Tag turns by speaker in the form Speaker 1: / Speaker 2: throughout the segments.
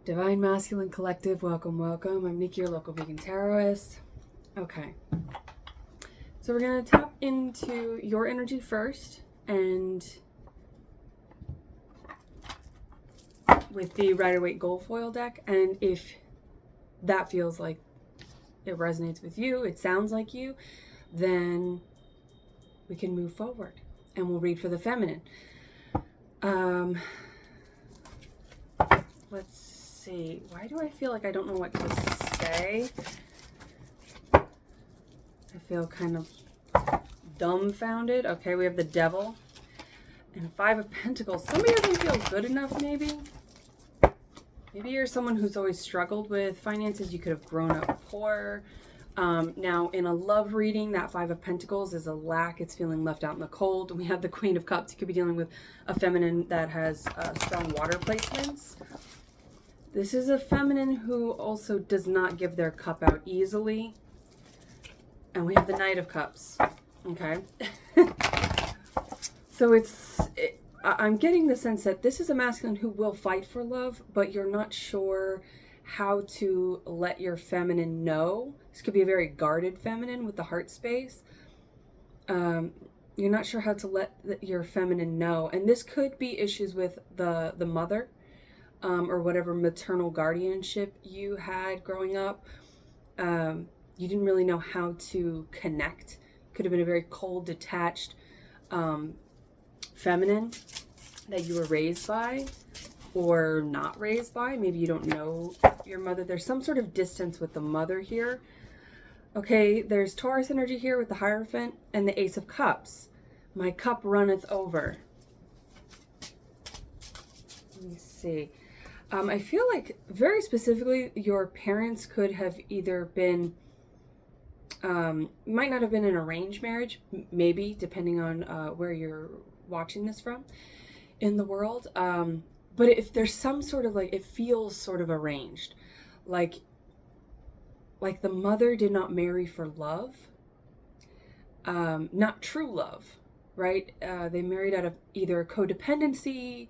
Speaker 1: Divine Masculine Collective, welcome, welcome. I'm Nikki, your local vegan tarotist. Okay, so we're going to tap into your energy first, and with the Rider-Waite Gold Foil deck, and if that feels like it resonates with you, it sounds like you, then we can move forward, and we'll read for the feminine. Let's see. Why do I feel like I don't know what to say? I feel kind of dumbfounded. Okay, we have the Devil and Five of Pentacles. Somebody doesn't feel good enough, maybe. Maybe you're someone who's always struggled with finances. You could have grown up poor. Now, in a love reading, that Five of Pentacles is a lack. It's feeling left out in the cold. And we have the Queen of Cups. You could be dealing with a feminine that has strong water placements. This is a feminine who also does not give their cup out easily. And we have the Knight of Cups. Okay. So I'm getting the sense that this is a masculine who will fight for love, but you're not sure how to let your feminine know. This could be a very guarded feminine with the heart space. You're not sure how to let your feminine know. And this could be issues with the mother, or whatever maternal guardianship you had growing up. You didn't really know how to connect. Could have been a very cold, detached feminine that you were raised by or not raised by. Maybe you don't know your mother. There's some sort of distance with the mother here. Okay, there's Taurus energy here with the Hierophant and the Ace of Cups. My cup runneth over. Let me see. I feel like very specifically your parents could have either been, might not have been an arranged marriage, maybe, depending on where you're watching this from in the world. But if there's some sort of it feels sort of arranged, like the mother did not marry for love, not true love, right? They married out of either codependency,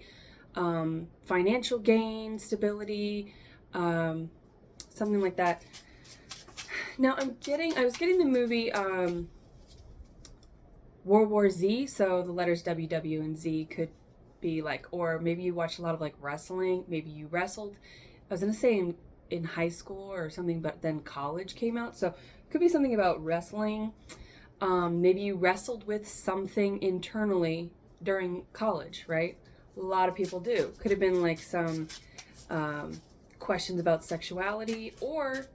Speaker 1: financial gain, stability, something like that. Now I was getting the movie World War Z, so the letters WW and Z could be or maybe you watch a lot of wrestling, maybe you wrestled. I was gonna say in high school or something, but then college came out, so it could be something about wrestling. Maybe you wrestled with something internally during college, right? A lot of people do. Could have been some questions about sexuality, or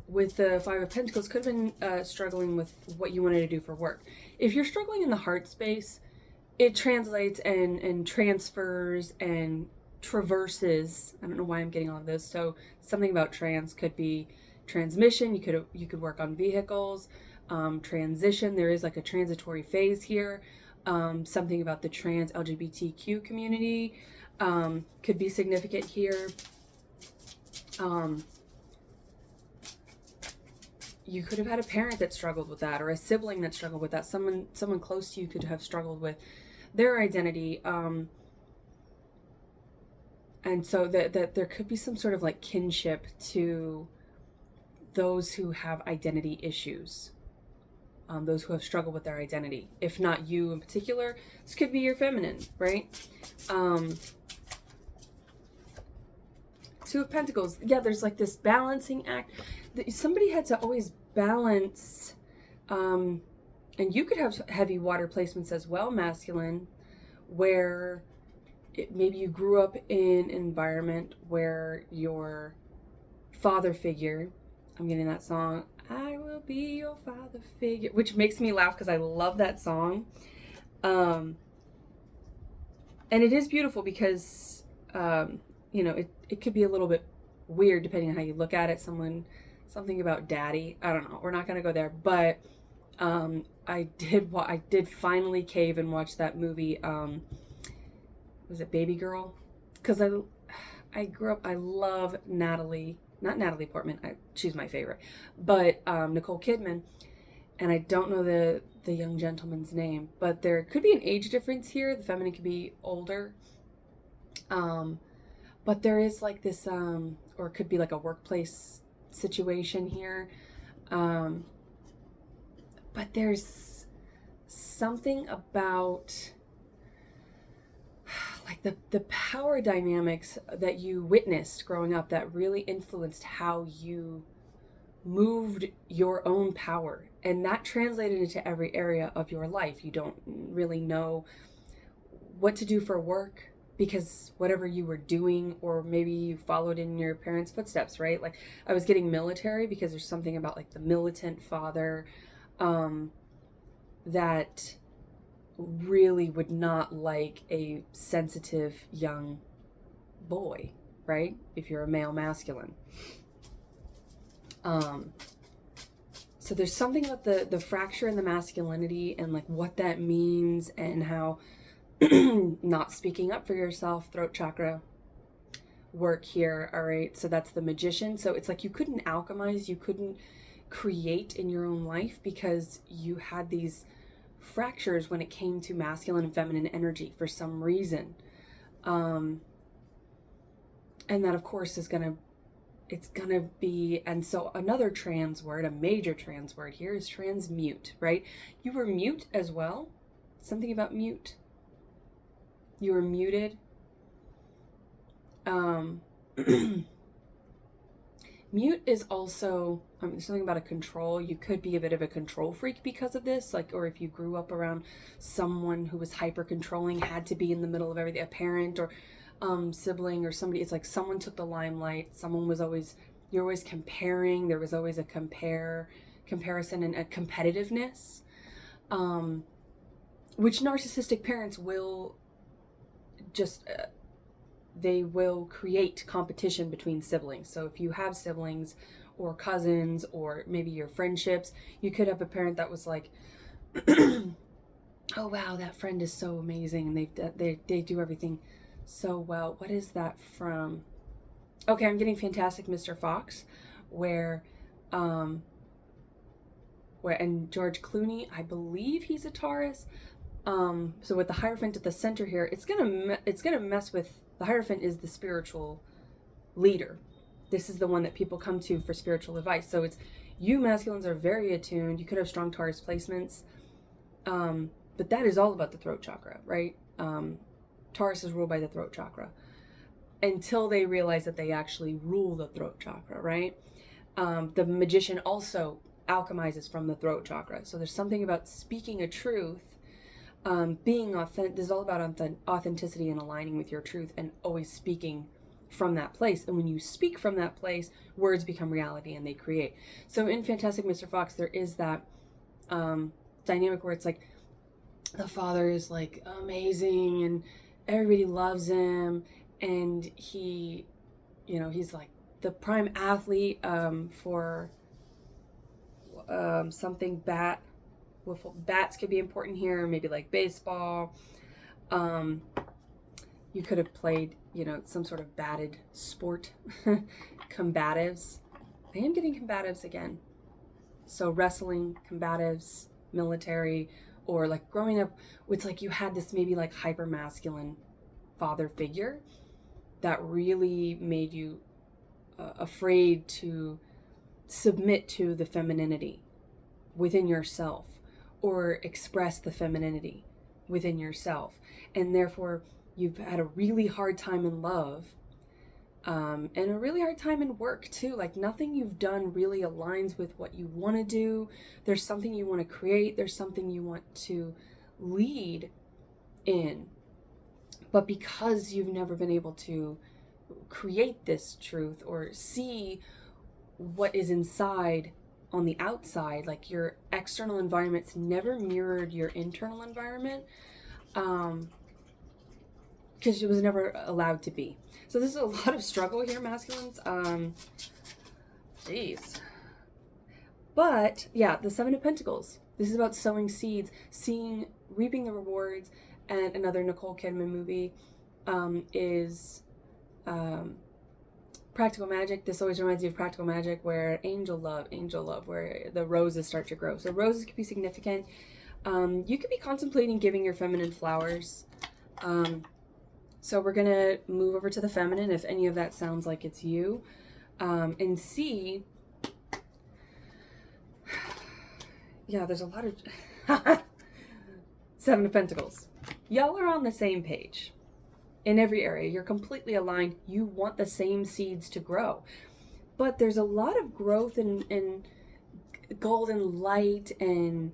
Speaker 1: with the Five of Pentacles, could have been struggling with what you wanted to do for work. If you're struggling in the heart space, it translates and transfers and traverses. I don't know why I'm getting all of this. So something about trans could be transmission. You could work on vehicles. Transition. There is a transitory phase here. Something about the trans LGBTQ community could be significant here. You could have had a parent that struggled with that, or a sibling that struggled with that. Someone close to you could have struggled with their identity. And so that there could be some sort of kinship to those who have identity issues. Those who have struggled with their identity. If not you in particular, this could be your feminine, right? Two of Pentacles. Yeah, there's this balancing act. Somebody had to always balance, and you could have heavy water placements as well, masculine, where maybe you grew up in an environment where your father figure, I'm getting that song, I will be your father figure, which makes me laugh because I love that song. And it is beautiful because, it could be a little bit weird depending on how you look at it. Something about daddy. I don't know. We're not going to go there. But I did finally cave and watch that movie. Was it Baby Girl? Because I grew up, I love Natalie, not Natalie Portman, she's my favorite, but Nicole Kidman, and I don't know the young gentleman's name, but there could be an age difference here. The feminine could be older, But there is like this, or it could be like a workplace situation here. But there's something about like the power dynamics that you witnessed growing up that really influenced how you moved your own power, and that translated into every area of your life. You don't really know what to do for work because whatever you were doing, or maybe you followed in your parents' footsteps, right? Like I was getting military because there's something about like the militant father that really would not like a sensitive young boy, right? If you're a male masculine. So there's something about the fracture in the masculinity and like what that means, and how not speaking up for yourself, throat chakra work here. All right, so that's the magician. So it's like you couldn't alchemize, you couldn't create in your own life because you had these fractures when it came to masculine and feminine energy for some reason. And that of course is it's gonna be, and so another trans word, a major trans word here is transmute, right? You were mute as well. Something about mute. You were muted. Mute is also something about a control. You could be a bit of a control freak because of this, like, or if you grew up around someone who was hyper controlling, had to be in the middle of everything, a parent or sibling or somebody. It's like someone took the limelight. Someone was always, you're always comparing. There was always a comparison and a competitiveness, which narcissistic parents will just they will create competition between siblings. So if you have siblings or cousins, or maybe your friendships, you could have a parent that was like, oh wow, that friend is so amazing, and they do everything so well. What is that from? Okay, I'm getting Fantastic Mr. Fox, where and George Clooney, I believe he's a Taurus. So with the Hierophant at the center here, it's gonna mess with. The Hierophant is the spiritual leader. This is the one that people come to for spiritual advice. So it's, you masculines are very attuned. You could have strong Taurus placements, but that is all about the throat chakra, right? Taurus is ruled by the throat chakra until they realize that they actually rule the throat chakra, right? The magician also alchemizes from the throat chakra. So there's something about speaking a truth, being authentic. This is all about authenticity and aligning with your truth and always speaking from that place. And when you speak from that place, words become reality and they create. So in Fantastic Mr. Fox, there is that dynamic where it's like the father is like amazing and everybody loves him, and he, he's like the prime athlete for something bats could be important here, maybe like baseball. You could have played, some sort of batted sport. Combatives. I am getting combatives again. So wrestling, combatives, military, or like growing up, it's like you had this maybe like hyper masculine father figure that really made you afraid to submit to the femininity within yourself, or express the femininity within yourself. And therefore, you've had a really hard time in love, and a really hard time in work too. Like nothing you've done really aligns with what you want to do. There's something you want to create. There's something you want to lead in. But because you've never been able to create this truth or see what is inside on the outside, like your external environment's never mirrored your internal environment, because it was never allowed to be. So this is a lot of struggle here, masculines. Jeez. But yeah, the Seven of Pentacles. This is about sowing seeds, reaping the rewards. And another Nicole Kidman movie is Practical Magic. This always reminds me of Practical Magic, where angel love, where the roses start to grow. So roses could be significant. You could be contemplating giving your feminine flowers. So we're going to move over to the feminine, if any of that sounds like it's you, and see. Yeah, there's a lot of Seven of Pentacles. Y'all are on the same page in every area. You're completely aligned. You want the same seeds to grow. But there's a lot of growth in golden light and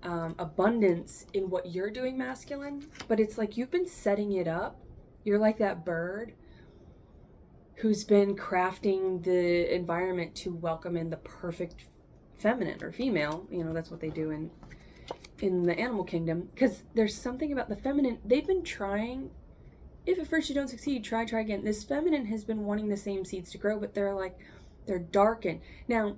Speaker 1: abundance in what you're doing, masculine. But it's like you've been setting it up. You're like that bird who's been crafting the environment to welcome in the perfect feminine or female. You know, that's what they do in the animal kingdom. Because there's something about the feminine. They've been trying. If at first you don't succeed, try again. This feminine has been wanting the same seeds to grow, but they're darkened. Now,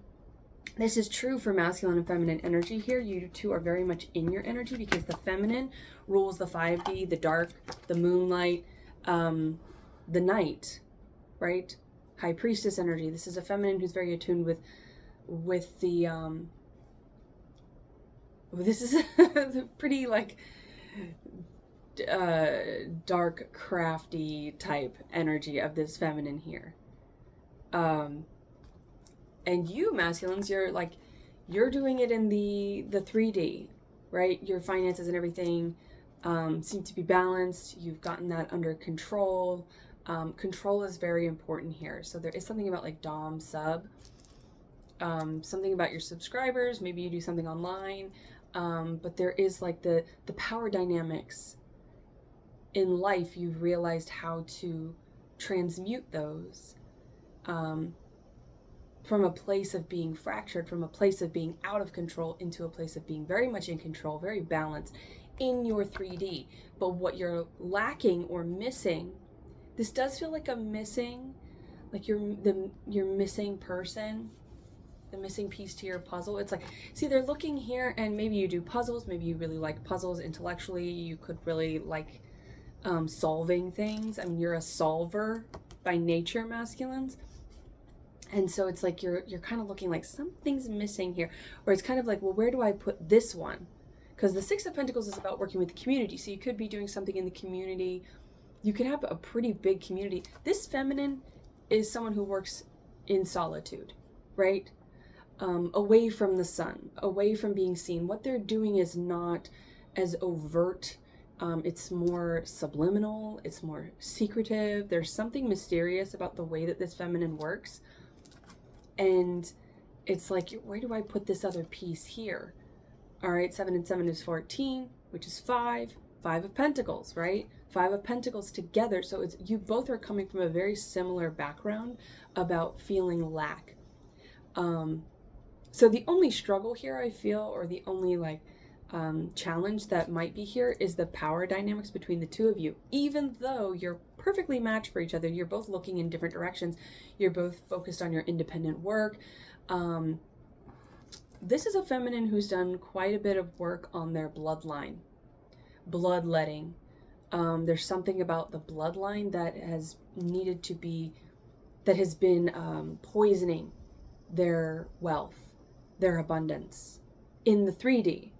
Speaker 1: this is true for masculine and feminine energy here. You two are very much in your energy because the feminine rules the 5D, the dark, the moonlight, the night, right? High priestess energy. This is a feminine who's very attuned with the this is pretty like dark, crafty type energy of this feminine here. And you masculines, you're doing it in the 3D, right? Your finances and everything seem to be balanced. You've gotten that under control. Control is very important here. So there is something about like Dom sub, something about your subscribers. Maybe you do something online, but there is like the power dynamics in life. You've realized how to transmute those from a place of being fractured, from a place of being out of control into a place of being very much in control, very balanced in your 3D. But what you're lacking or missing, this does feel like a missing, like you're missing person, the missing piece to your puzzle. It's like, see, they're looking here, and maybe you do puzzles, maybe you really like puzzles intellectually, you could really like solving things. I mean, you're a solver by nature, masculines. And so it's like you're kind of looking like something's missing here, or it's kind of like, well, where do I put this one? Because the Six of Pentacles is about working with the community. So you could be doing something in the community. You could have a pretty big community. This feminine is someone who works in solitude, right? Away from the sun, away from being seen. What they're doing is not as overt. It's more subliminal. It's more secretive. There's something mysterious about the way that this feminine works. And it's like, where do I put this other piece here? All right, 7 and 7 is 14, which is 5. 5 of Pentacles, right? 5 of Pentacles together. So it's, you both are coming from a very similar background about feeling lack. So the only struggle here, I feel, or the only like challenge that might be here is the power dynamics between the two of you. Even though you're perfectly matched for each other, you're both looking in different directions, you're both focused on your independent work. This is a feminine who's done quite a bit of work on their bloodline, bloodletting. There's something about the bloodline that has needed to be, that has been poisoning their wealth, their abundance in the 3D.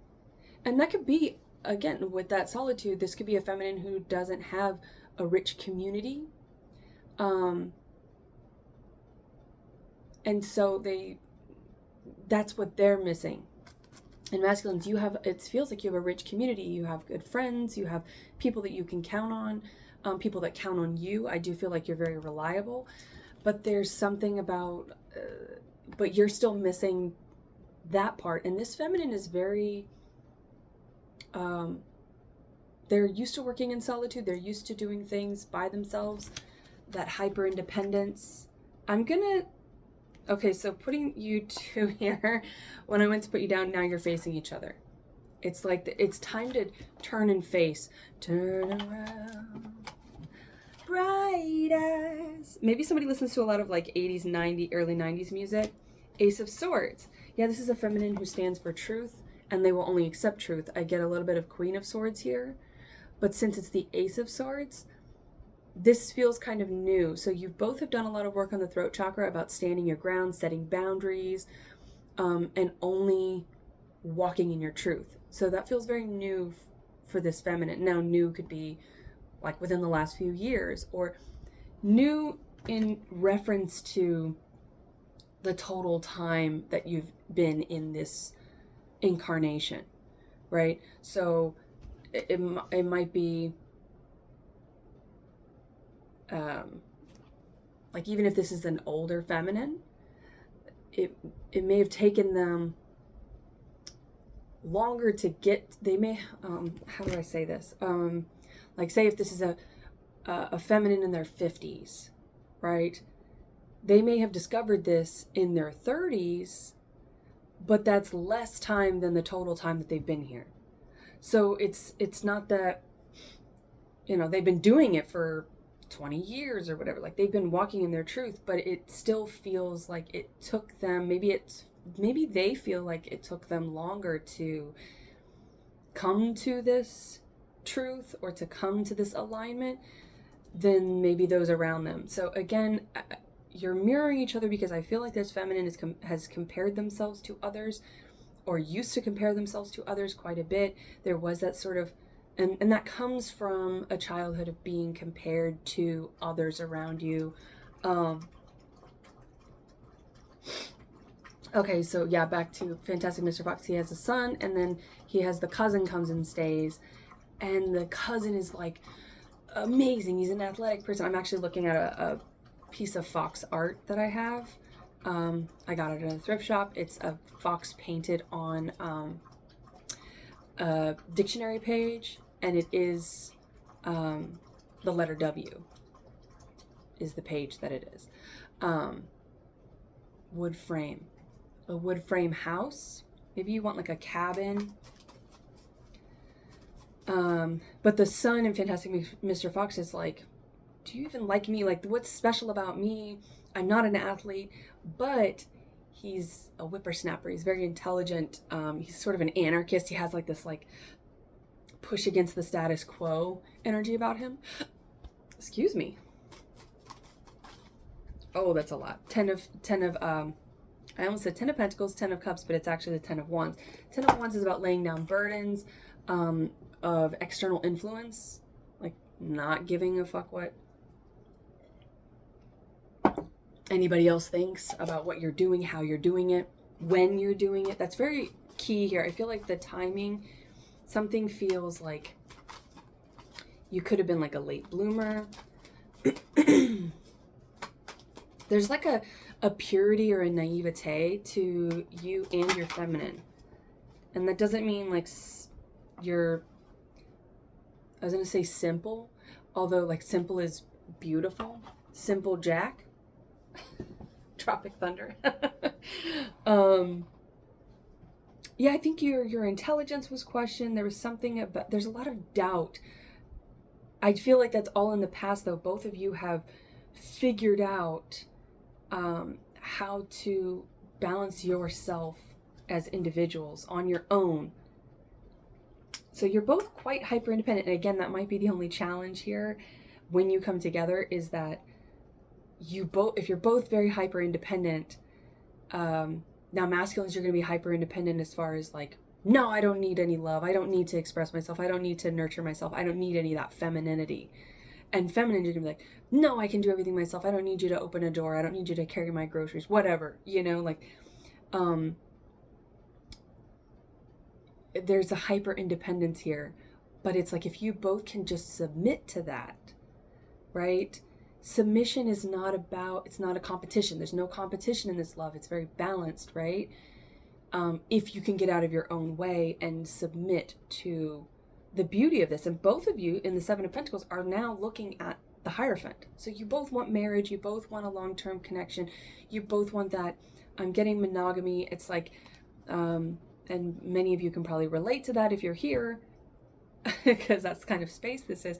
Speaker 1: And that could be, again, with that solitude, this could be a feminine who doesn't have a rich community. And so that's what they're missing. And masculines, you have, it feels like you have a rich community. You have good friends. You have people that you can count on, people that count on you. I do feel like you're very reliable. But there's something about, but you're still missing that part. And this feminine is very, they're used to working in solitude. They're used to doing things by themselves, that hyper independence. Okay, so putting you two here, when I went to put you down, now you're facing each other. It's like, it's time to turn and face. Turn around, bright eyes. Maybe somebody listens to a lot of like 80s, 90s, early 90s music. Ace of Swords. Yeah, this is a feminine who stands for truth, and they will only accept truth. I get a little bit of Queen of Swords here, but since it's the Ace of Swords, this feels kind of new. So you both have done a lot of work on the throat chakra about standing your ground, setting boundaries, and only walking in your truth. So that feels very new for this feminine. Now, new could be like within the last few years, or new in reference to the total time that you've been in this incarnation, right? So it might be like, even if this is an older feminine, it may have taken them longer to get, they may, how do I say this? Like, say if this is a feminine in their 50s, right? They may have discovered this in their 30s, but that's less time than the total time that they've been here. So it's not that, you know, they've been doing it for 20 years or whatever, like they've been walking in their truth, but it still feels like it took them, maybe they feel like it took them longer to come to this truth or to come to this alignment than maybe those around them. So again, you're mirroring each other, because I feel like this feminine has compared themselves to others, or used to compare themselves to others quite a bit. There was that sort of, and that comes from a childhood of being compared to others around you. Okay, so yeah, back to Fantastic Mr. Fox. He has a son, and then he has the cousin comes and stays, and the cousin is like amazing. He's an athletic person. I'm actually looking at a piece of fox art that I have. I got it at a thrift shop. It's a fox painted on a dictionary page, and it is the letter W is the page that it is. Wood frame. A wood frame house. Maybe you want like a cabin. But the son in Fantastic Mr. Fox is like, do you even like me? Like, what's special about me? I'm not an athlete, but he's a whippersnapper. He's very intelligent. He's sort of an anarchist. He has like this like push against the status quo energy about him. Excuse me. Oh, that's a lot. I almost said 10 of Pentacles, 10 of Cups, but it's actually the 10 of Wands. 10 of Wands is about laying down burdens of external influence, like not giving a fuck what anybody else thinks about what you're doing, how you're doing it, when you're doing it. That's very key here. I feel like the timing, something feels like you could have been like a late bloomer. There's like a purity or a naivete to you and your feminine. And that doesn't mean like you're, I was going to say simple, although like simple is beautiful. Simple Jack. Tropic Thunder. Yeah, I think your intelligence was questioned. There was something about, there's a lot of doubt. I feel like that's all in the past, though. Both of you have figured out how to balance yourself as individuals on your own. So you're both quite hyper independent. And again, that might be the only challenge here when you come together, is that you both, if you're both very hyper independent, now masculines, you're going to be hyper independent as far as like, no, I don't need any love. I don't need to express myself. I don't need to nurture myself. I don't need any of that femininity. And feminine, you're going to be like, no, I can do everything myself. I don't need you to open a door. I don't need you to carry my groceries, whatever, you know, like, there's a hyper independence here, but it's like, if you both can just submit to that, right? Submission is not about, it's not a competition. There's no competition in this love. It's very balanced, right? If you can get out of your own way and submit to the beauty of this. And both of you in the Seven of Pentacles are now looking at the Hierophant. So you both want marriage. You both want a long-term connection. You both want that. I'm getting monogamy. It's like, and many of you can probably relate to that if you're here, because that's kind of space this is.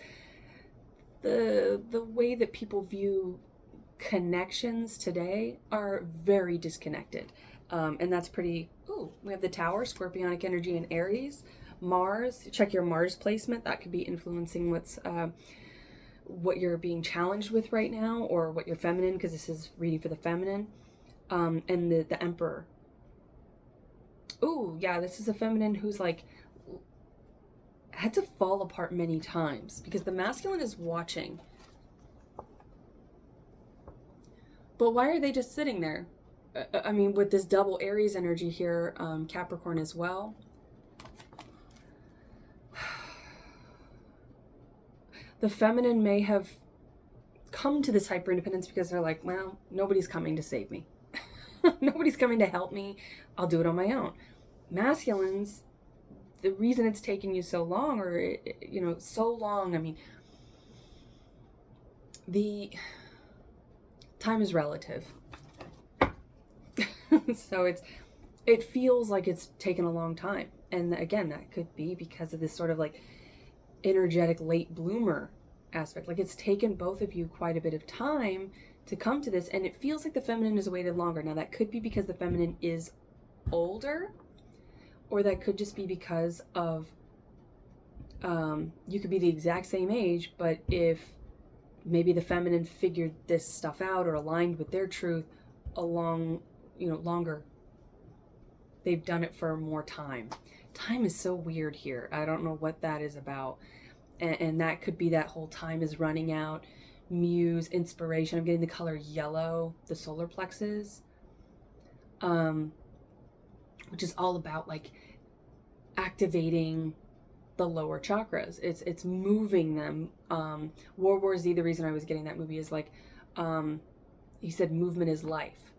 Speaker 1: The way that people view connections today are very disconnected. And that's pretty, ooh, we have the Tower, Scorpionic energy, and Aries. Mars, check your Mars placement. That could be influencing what you're being challenged with right now, or what you're feminine, because this is reading for the feminine. And the Emperor. Ooh, yeah, this is a feminine who's like had to fall apart many times because the masculine is watching. But why are they just sitting there? I mean, with this double Aries energy here, Capricorn as well. The feminine may have come to this hyper independence because they're like, well, nobody's coming to save me. Nobody's coming to help me. I'll do it on my own. Masculines, the reason it's taken you so long, or, so long, I mean, the time is relative. So it feels like it's taken a long time. And again, that could be because of this sort of like energetic late bloomer aspect. Like it's taken both of you quite a bit of time to come to this, and it feels like the feminine has waited longer. Now that could be because the feminine is older, or that could just be because of you could be the exact same age, but if maybe the feminine figured this stuff out or aligned with their truth longer, they've done it for more time. Time is so weird here. I don't know what that is about. And that could be that whole time is running out, muse, inspiration. I'm getting the color yellow, the solar plexus, which is all about like activating the lower chakras. It's moving them. World War Z, the reason I was getting that movie is like, he said movement is life,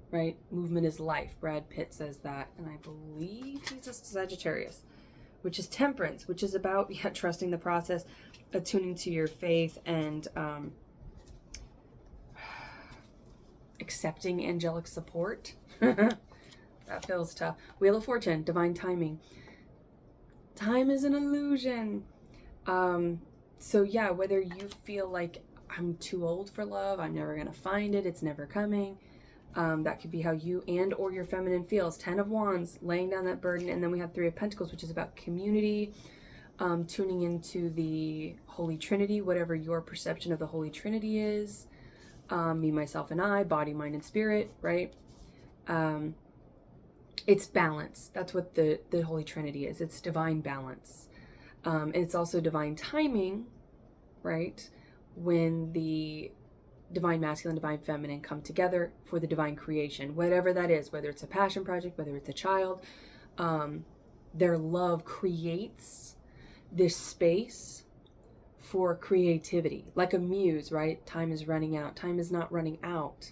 Speaker 1: right? Movement is life. Brad Pitt says that, and I believe he's a Sagittarius, which is temperance, which is about trusting the process, attuning to your faith, and accepting angelic support. That feels tough. Wheel of Fortune, divine timing. Time is an illusion. So yeah, whether you feel like I'm too old for love, I'm never gonna find it, it's never coming. That could be how you and or your feminine feels. 10 of Wands, laying down that burden. And then we have 3 of Pentacles, which is about community, tuning into the Holy Trinity, whatever your perception of the Holy Trinity is. Me, myself, and I, body, mind, and spirit, right? It's balance. That's what the Holy Trinity is. It's divine balance. And it's also divine timing, right? When the divine masculine, divine feminine come together for the divine creation, whatever that is, whether it's a passion project, whether it's a child, their love creates this space for creativity, like a muse, right? Time is running out. Time is not running out.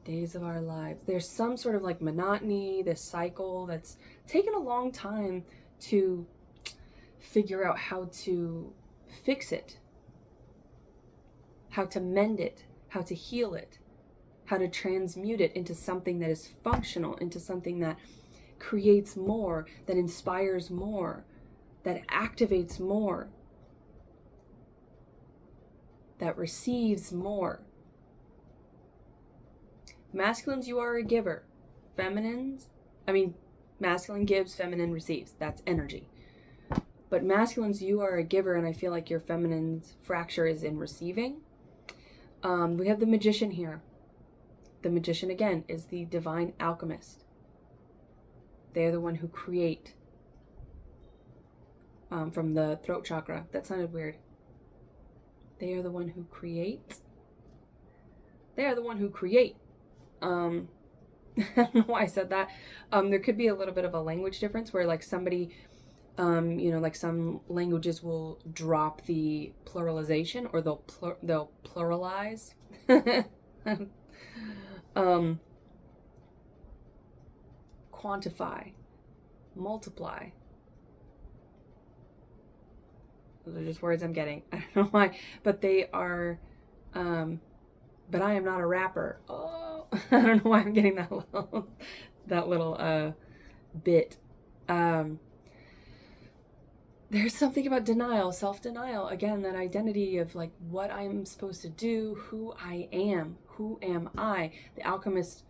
Speaker 1: Days of our lives. There's some sort of like monotony, this cycle that's taken a long time to figure out how to fix it, how to mend it, how to heal it, how to transmute it into something that is functional, into something that creates more, that inspires more, that activates more, that receives more. Masculines, you are a giver. Masculine gives, feminine receives. That's energy. But masculines, you are a giver, and I feel like your feminine's fracture is in receiving. We have the Magician here. The Magician, again, is the divine alchemist. They are the one who create. From the throat chakra. That sounded weird. They are the one who create. They are the one who create. I don't know why I said that. There could be a little bit of a language difference where like somebody, like some languages will drop the pluralization, or they'll pluralize. Quantify, multiply. Those are just words I'm getting. I don't know why, but they are, but I am not a rapper. Oh, I don't know why I'm getting that little bit. There's something about denial, self-denial. Again, that identity of like what I'm supposed to do, who I am, who am I? The alchemist,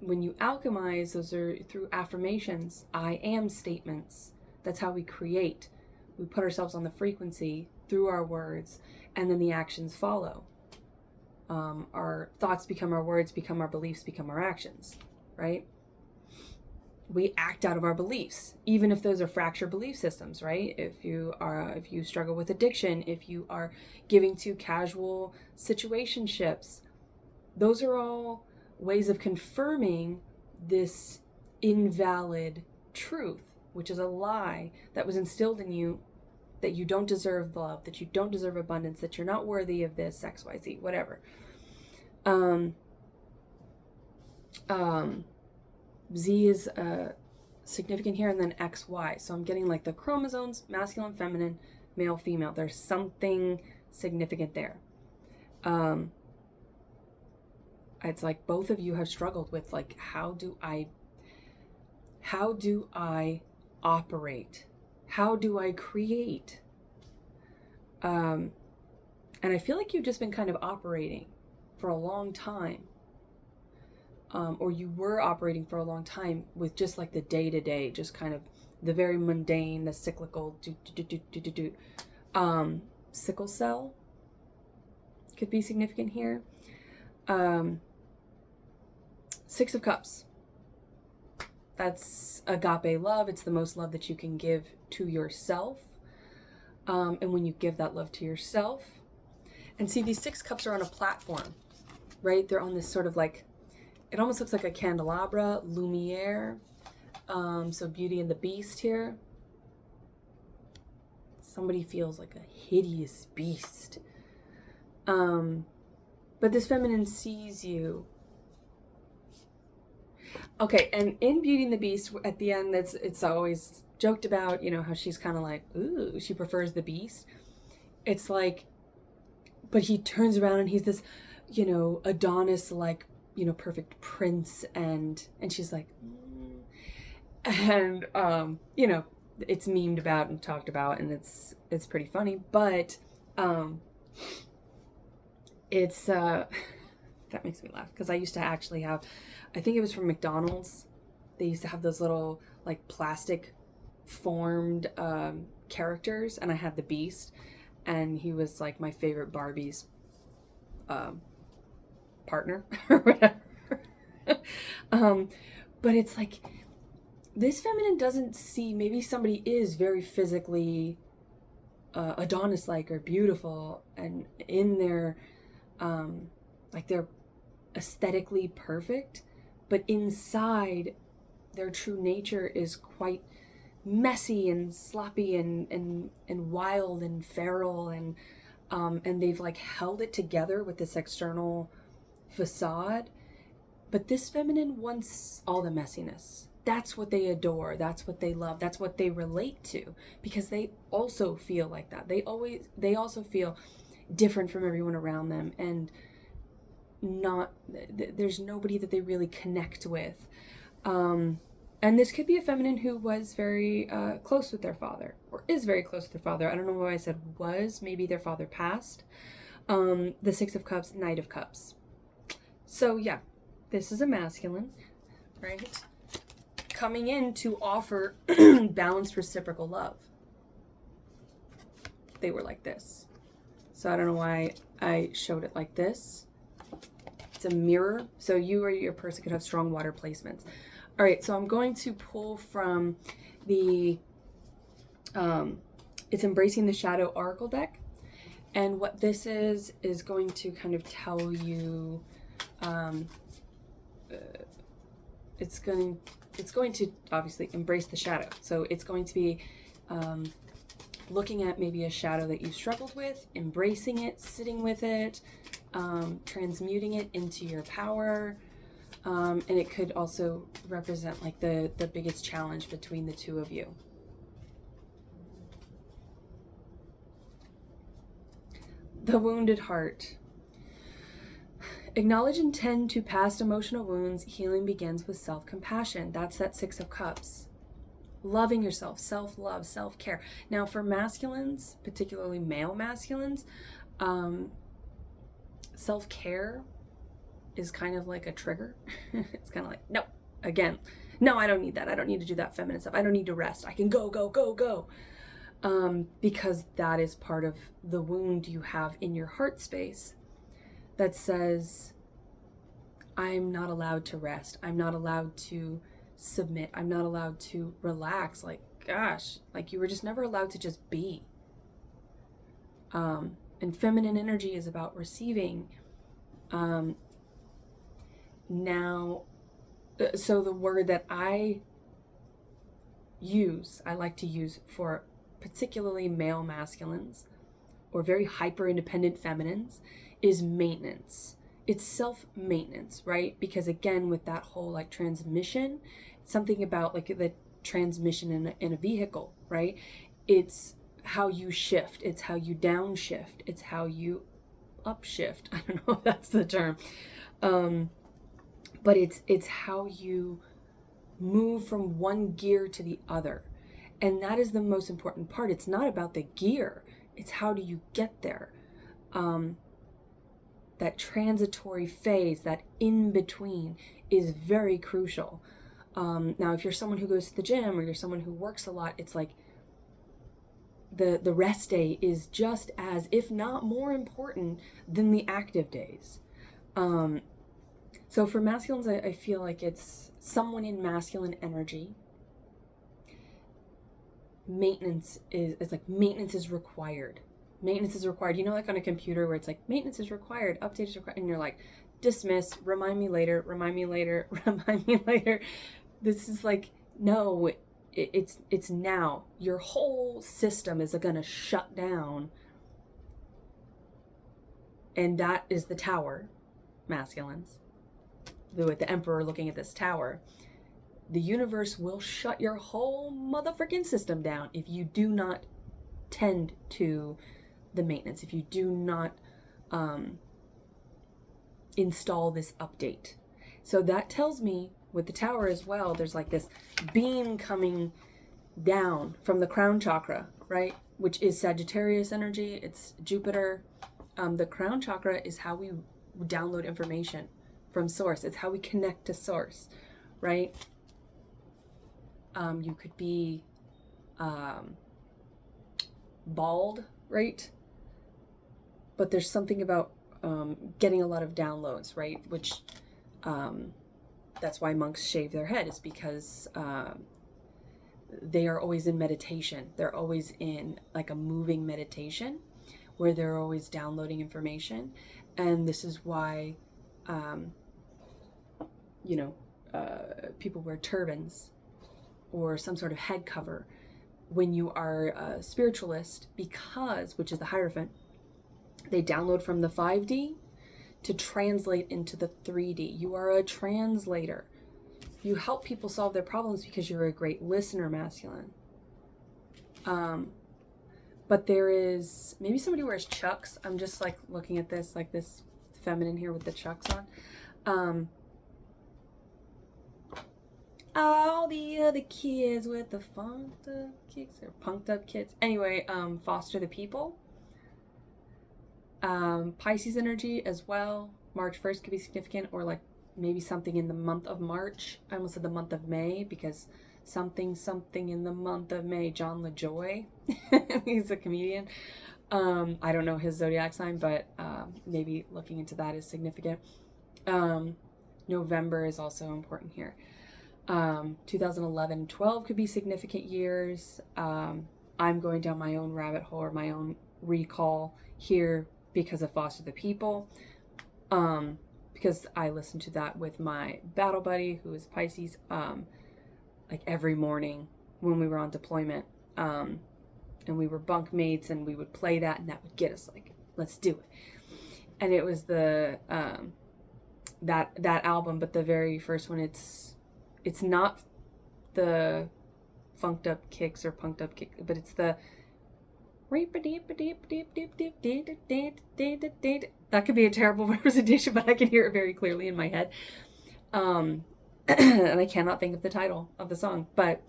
Speaker 1: when you alchemize, those are through affirmations, I am statements. That's how we create. We put ourselves on the frequency through our words, and then the actions follow. Our thoughts become our words, become our beliefs, become our actions, right? we act out of our beliefs, even if those are fractured belief systems, right? If you struggle with addiction, if you are giving to casual situationships, those are all ways of confirming this invalid truth, which is a lie that was instilled in you, that you don't deserve love, that you don't deserve abundance, that you're not worthy of this, XYZ, whatever. Z is significant here, and then XY. So I'm getting like the chromosomes, masculine, feminine, male, female. There's something significant there. It's like both of you have struggled with, like, how do I operate? How do I create? And I feel like you've just been kind of operating for a long time. Or you were operating for a long time with just like the day-to-day, just kind of the very mundane, the cyclical, sickle cell could be significant here. Six of Cups. That's agape love. It's the most love that you can give to yourself. And when you give that love to yourself, and see, these 6 cups are on a platform, right? They're on this sort of like, it almost looks like a candelabra, Lumiere. So Beauty and the Beast here. Somebody feels like a hideous beast. But this feminine sees you. Okay, and in Beauty and the Beast, at the end, it's always joked about, you know, how she's kind of like, ooh, she prefers the beast. It's like, but he turns around and he's this, you know, Adonis, like, you know, perfect prince, and she's like, and you know, it's memed about and talked about, and it's pretty funny, but it's that makes me laugh, because I used to actually have, I think it was from McDonald's, they used to have those little like plastic formed characters, and I had the Beast, and he was like my favorite Barbie's partner or whatever. But it's like, this feminine doesn't see, maybe somebody is very physically Adonis-like or beautiful, and in their like they're aesthetically perfect, but inside their true nature is quite messy and sloppy and wild and feral, and they've like held it together with this external facade. But this feminine wants all the messiness. That's what they adore. That's what they love. That's what they relate to, because they also feel like that. They also feel different from everyone around them, and there's nobody that they really connect with. And this could be a feminine who was very close with their father, or is very close with their father. I don't know why I said was. Maybe their father passed. The 6 of Cups, Knight of Cups. So yeah, this is a masculine, right? Coming in to offer balanced reciprocal love. They were like this. So I don't know why I showed it like this. It's a mirror. So you or your person could have strong water placements. All right, so I'm going to pull from the it's Embracing the Shadow Oracle deck. And what this is going to kind of tell you, it's going to obviously embrace the shadow. So it's going to be looking at maybe a shadow that you've struggled with, embracing it, sitting with it, transmuting it into your power. And it could also represent like the biggest challenge between the two of you. The Wounded Heart. Acknowledge and tend to past emotional wounds. Healing begins with self-compassion. That's that 6 of Cups. Loving yourself, self-love, self-care. Now for masculines, particularly male masculines, self-care is kind of like a trigger. It's kind of like, no, again, no, I don't need that. I don't need to do that feminine stuff. I don't need to rest. I can go, go, go, go. Because that is part of the wound you have in your heart space that says, I'm not allowed to rest. I'm not allowed to submit. I'm not allowed to relax. Like, gosh, like you were just never allowed to just be. And feminine energy is about receiving. Now, so the word that I like to use for particularly male masculines or very hyper independent feminines is maintenance. It's self-maintenance, right? Because again, with that whole like transmission, something about like the transmission in a vehicle, right? It's how you shift, it's how you downshift, it's how you upshift. I don't know if that's the term. But it's how you move from one gear to the other. And that is the most important part. It's not about the gear. It's how do you get there. That transitory phase, that in between is very crucial. Now, if you're someone who goes to the gym or you're someone who works a lot, it's like the rest day is just as, if not more important than the active days. So for masculines, I feel like it's someone in masculine energy. Maintenance is required. Maintenance is required. You know, like on a computer where it's like, maintenance is required, update is required, and you're like, dismiss, remind me later, remind me later, remind me later. This is like, no, it's now. Your whole system is gonna shut down. And that is the tower, masculines. With the emperor looking at this tower. The universe will shut your whole motherfucking system down if you do not tend to the maintenance, if you do not install this update. So that tells me with the tower as well, there's like this beam coming down from the crown chakra, right? Which is Sagittarius energy, it's Jupiter. The crown chakra is how we download information from source. It's how we connect to source, right? You could be bald, right? But there's something about getting a lot of downloads, right? Which that's why monks shave their head, is because they are always in meditation. They're always in like a moving meditation where they're always downloading information. And this is why people wear turbans or some sort of head cover when you are a spiritualist, because, which is the Hierophant, they download from the 5D to translate into the 3D. You are a translator. You help people solve their problems because you're a great listener, masculine. But there is, maybe somebody wears Chucks. I'm just like looking at this, like this feminine here with the Chucks on. All the other kids with the funked up kicks or punked up kids. Anyway, foster the people. Pisces energy as well. March 1st could be significant, or like maybe something in the month of March. I almost said the month of May because something in the month of May. John LaJoy, he's a comedian. I don't know his zodiac sign, but maybe looking into that is significant. November is also important here. 2011 and 12 could be significant years. I'm going down my own rabbit hole or my own recall here because of Foster the People. Because I listened to that with my battle buddy who is Pisces, like every morning when we were on deployment. And we were bunk mates and we would play that and that would get us like, let's do it. And it was the, that album, but the very first one, it's not the funked up kicks or punked up kick, but it's the that could be a terrible representation, but I can hear it very clearly in my head. And I cannot think of the title of the song. But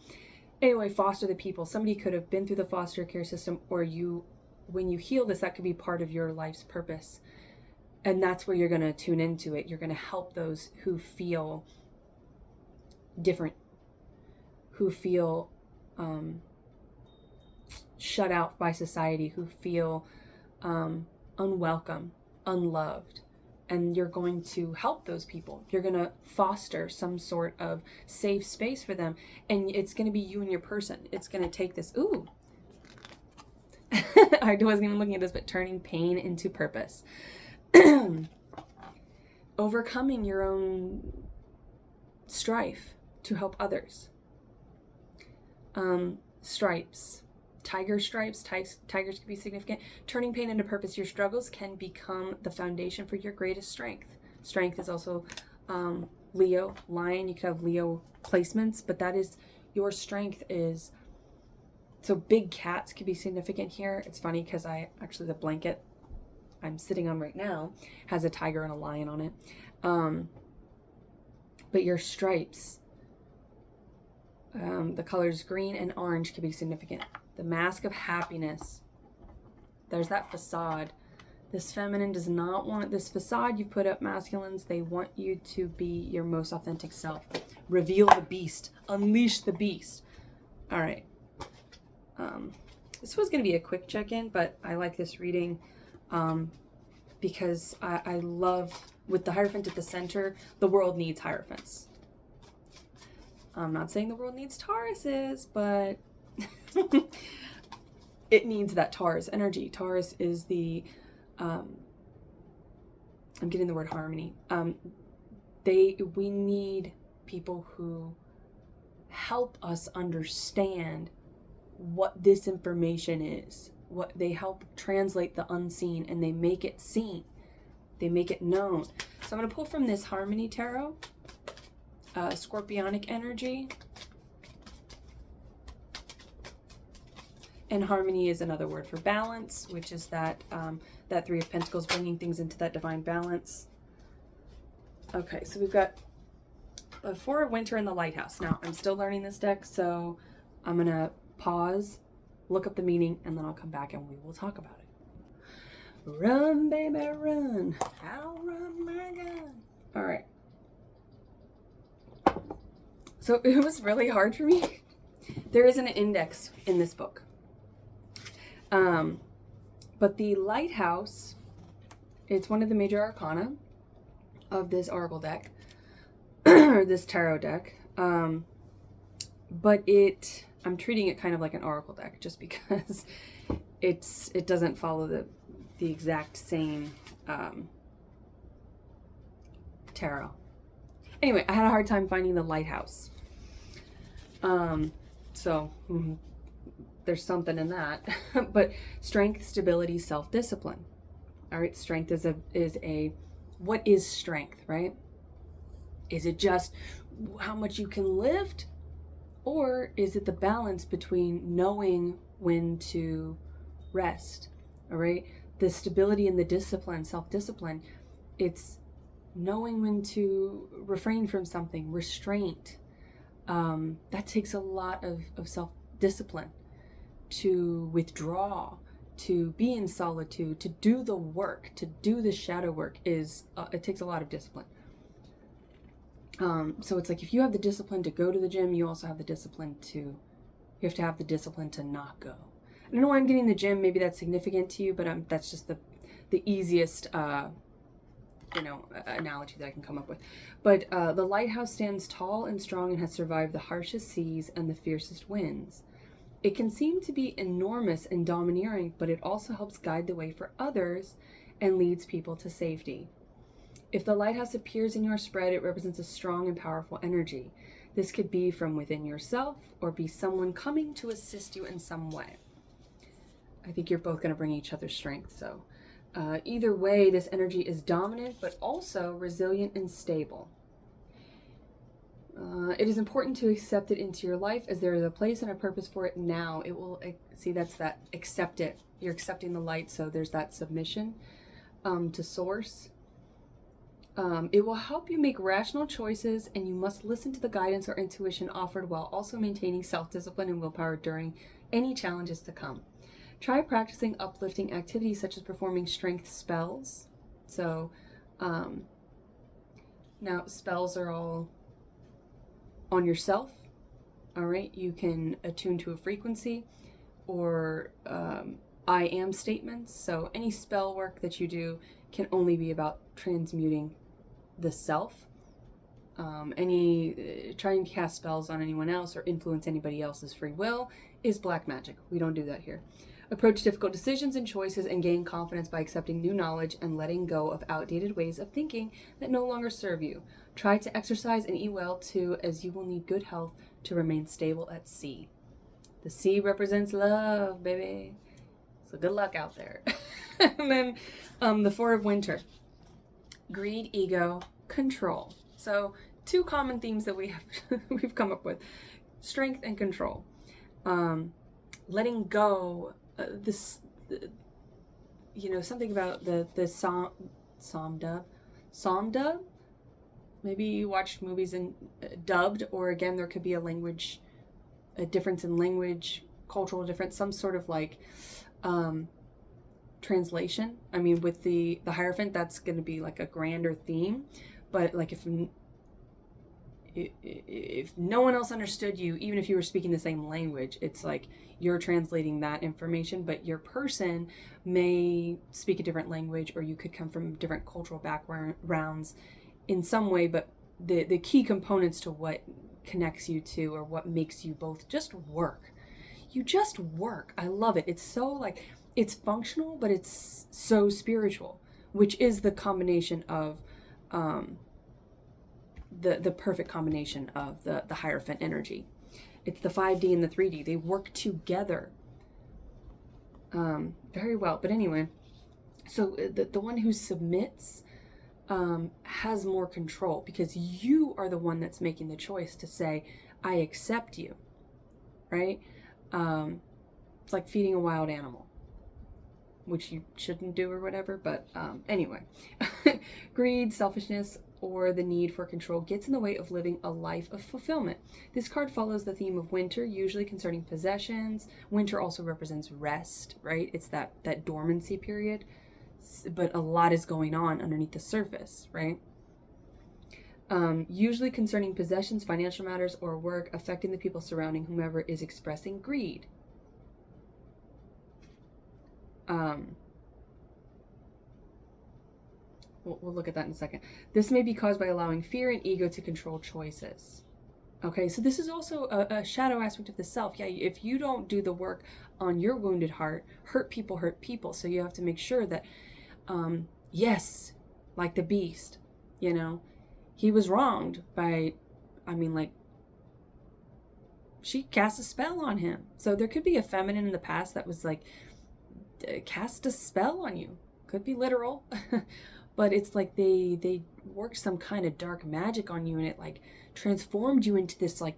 Speaker 1: anyway, foster the people. Somebody could have been through the foster care system, or when you heal this, that could be part of your life's purpose. And that's where you're going to tune into it. You're going to help those who feel different, who feel shut out by society, who feel unwelcome, unloved, and you're going to help those people. You're going to foster some sort of safe space for them, and it's going to be you and your person. It's going to take this, ooh, I wasn't even looking at this, but turning pain into purpose. Overcoming your own strife to help others. Stripes. Tiger stripes. Tigers can be significant. Turning pain into purpose. Your struggles can become the foundation for your greatest strength. Strength is also Leo, lion. You could have Leo placements, but that is your strength is. So big cats could be significant here. It's funny because the blanket I'm sitting on right now has a tiger and a lion on it. But your stripes, the colors green and orange could be significant. The mask of happiness. There's that facade. This feminine does not want this facade you put up, masculines. They want you to be your most authentic self. Reveal the beast. Unleash the beast. All right. This was going to be a quick check-in, but I like this reading because I love, with the Hierophant at the center, the world needs Hierophants. I'm not saying the world needs Tauruses, but it needs that Taurus energy. Taurus is the, I'm getting the word harmony. We need people who help us understand what this information is. What they help translate the unseen, and they make it seen. They make it known. So I'm going to pull from this Harmony Tarot, Scorpionic energy. And harmony is another word for balance, which is that that Three of Pentacles, bringing things into that divine balance. Okay, so we've got a Four of Winter in the Lighthouse. Now, I'm still learning this deck, so I'm going to pause, look up the meaning, and then I'll come back and we will talk about it. Run, baby, run. I'll run my gun. All right. So it was really hard for me. There isn't an index in this book. But the Lighthouse, it's one of the major arcana of this oracle deck, or this tarot deck. But I'm treating it kind of like an oracle deck just because it doesn't follow the exact same tarot. Anyway, I had a hard time finding the Lighthouse. There's something in that. But strength, stability, self-discipline. All right, strength is what is strength, right? Is it just how much you can lift? Or is it the balance between knowing when to rest? All right, the stability and the discipline, self-discipline, it's knowing when to refrain from something, restraint. That takes a lot of self-discipline, to withdraw, to be in solitude, to do the work, to do the shadow work it takes a lot of discipline. So it's like if you have the discipline to go to the gym, you also have the discipline you have to have the discipline to not go. I don't know why I'm getting the gym. Maybe that's significant to you, but that's just the easiest analogy that I can come up with. But the lighthouse stands tall and strong and has survived the harshest seas and the fiercest winds. It can seem to be enormous and domineering, but it also helps guide the way for others and leads people to safety. If the lighthouse appears in your spread, it represents a strong and powerful energy. This could be from within yourself or be someone coming to assist you in some way. I think you're both going to bring each other strength. So either way, this energy is dominant, but also resilient and stable. It is important to accept it into your life, as there is a place and a purpose for it now. It will, that's that accept it. You're accepting the light, so there's that submission to source. It will help you make rational choices, and you must listen to the guidance or intuition offered while also maintaining self-discipline and willpower during any challenges to come. Try practicing uplifting activities such as performing strength spells. So now spells are all on yourself. All right, you can attune to a frequency or I am statements. So any spell work that you do can only be about transmuting the self. Trying to cast spells on anyone else or influence anybody else's free will is black magic. We don't do that here. Approach difficult decisions and choices and gain confidence by accepting new knowledge and letting go of outdated ways of thinking that no longer serve you. Try to exercise and eat well too, as you will need good health to remain stable at sea. The sea represents love, baby. So good luck out there. And then the Four of Winter. Greed, ego, control. So 2 common themes that we've come up with. Strength and control. Letting go, something about the Psalm dub. Maybe you watched movies in dubbed, or again, there could be a difference in language, cultural difference, some sort of like translation. I mean, with the Hierophant, that's going to be like a grander theme, but like if no one else understood you, even if you were speaking the same language, it's like you're translating that information, but your person may speak a different language, or you could come from different cultural backgrounds in some way, but the key components to what connects you to, or what makes you both just work. You just work. I love it. It's so like, it's functional, but it's so spiritual, which is the combination of the perfect combination of the Hierophant energy. It's the 5D and the 3D. They work together very well. But anyway, so the one who submits has more control, because you are the one that's making the choice to say, I accept you, right? It's like feeding a wild animal, which you shouldn't do or whatever, but anyway. Greed, selfishness, or the need for control gets in the way of living a life of fulfillment. This card follows the theme of winter, usually concerning possessions. Winter also represents rest, right? It's that dormancy period, but a lot is going on underneath the surface, right? Usually concerning possessions, financial matters, or work, affecting the people surrounding whomever is expressing greed. We'll look at that in a second. This may be caused by allowing fear and ego to control choices. Okay, so this is also a shadow aspect of the self. Yeah, if you don't do the work on your wounded heart, hurt people. So you have to make sure that, yes, like the beast, he was wronged by, she cast a spell on him. So there could be a feminine in the past that was like, cast a spell on you. Could be literal. But it's like they worked some kind of dark magic on you, and it like transformed you into this like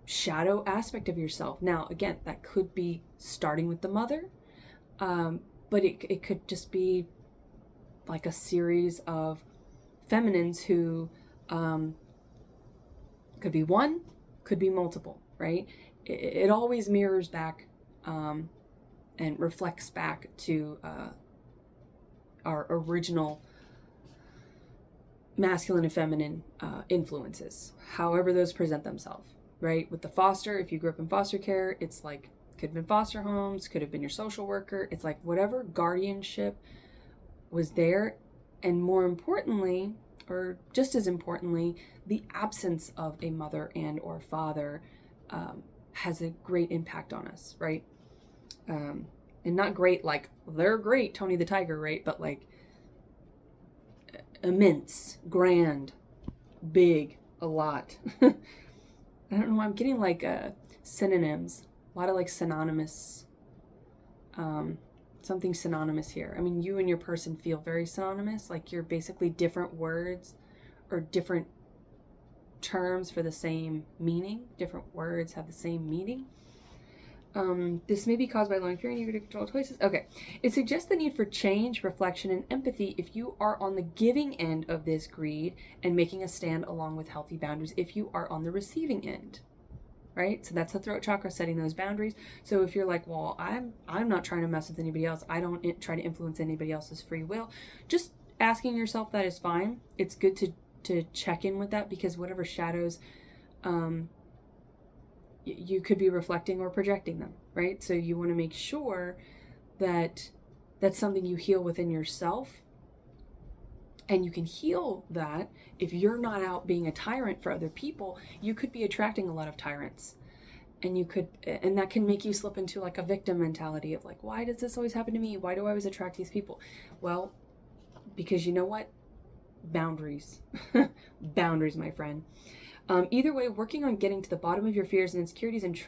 Speaker 1: shadow aspect of yourself. Now, again, that could be starting with the mother, but it could just be like a series of feminines who could be one, could be multiple, right? It always mirrors back and reflects back to our original masculine and feminine influences, however those present themselves, right? With the foster, if you grew up in foster care, it's like, could have been foster homes, could have been your social worker. It's like whatever guardianship was there, and more importantly, or just as importantly, the absence of a mother and or father has a great impact on us, right? And not great like they're great, Tony the Tiger, right? But like immense, grand, big, a lot. I don't know, I'm getting like synonyms, a lot of like synonymous, something synonymous here. I mean, you and your person feel very synonymous, like you're basically different words or different terms for the same meaning. Different words have the same meaning. This may be caused by allowing fear and ego to control choices. Okay. It suggests the need for change, reflection, and empathy if you are on the giving end of this greed and making a stand along with healthy boundaries if you are on the receiving end, right? So that's the throat chakra, setting those boundaries. So if you're like, well, I'm not trying to mess with anybody else, I don't try to influence anybody else's free will, just asking yourself that is fine. It's good to check in with that, because whatever shadows you could be reflecting or projecting them, right? So you want to make sure that That's something you heal within yourself. And you can heal that if you're not out being a tyrant for other people. You could be attracting a lot of tyrants. And that can make you slip into like a victim mentality of like, why does this always happen to me? Why do I always attract these people? Well, because you know what? Boundaries. Boundaries, my friend. Either way, working on getting to the bottom of your fears and insecurities and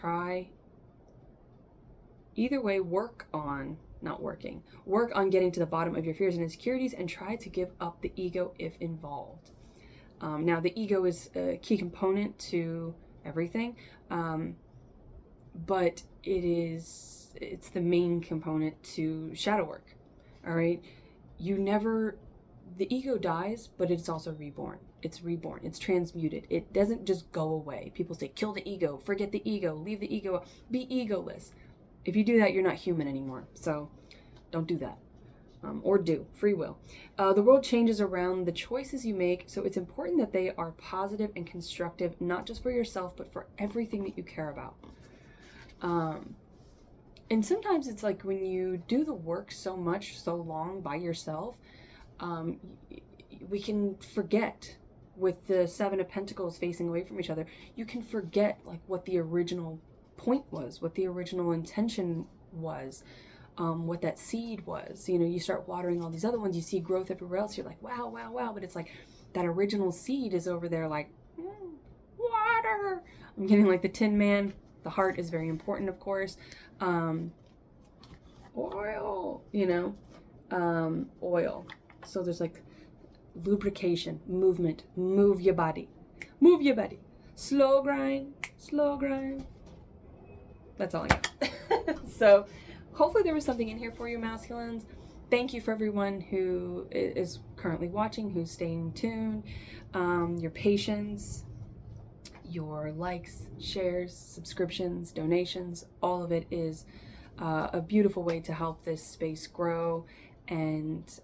Speaker 1: work on getting to the bottom of your fears and insecurities and try to give up the ego if involved. Now, the ego is a key component to everything. But it's the main component to shadow work. All right. The ego dies, but it's also reborn. It's reborn. It's transmuted. It doesn't just go away. People say, kill the ego, forget the ego, leave the ego, be egoless. If you do that, you're not human anymore. So don't do that. Or do. Free will. The world changes around the choices you make, so it's important that they are positive and constructive, not just for yourself, but for everything that you care about. And sometimes it's like when you do the work so long by yourself, we can forget, with the Seven of Pentacles facing away from each other, you can forget like what the original point was, what the original intention was, what that seed was. You start watering all these other ones, you see growth everywhere else, you're like, wow, wow, wow, but it's like that original seed is over there like, water. I'm getting like the Tin Man. The heart is very important, of course. Oil, oil. So there's like lubrication, movement, move your body. Slow grind. That's all I got. So hopefully there was something in here for you, masculines. Thank you for everyone who is currently watching, who's staying tuned, your patience, your likes, shares, subscriptions, donations, all of it is a beautiful way to help this space grow, and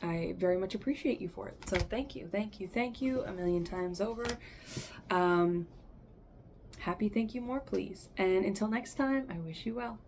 Speaker 1: I very much appreciate you for it. So thank you a million times over. Happy thank you more, please. And until next time, I wish you well.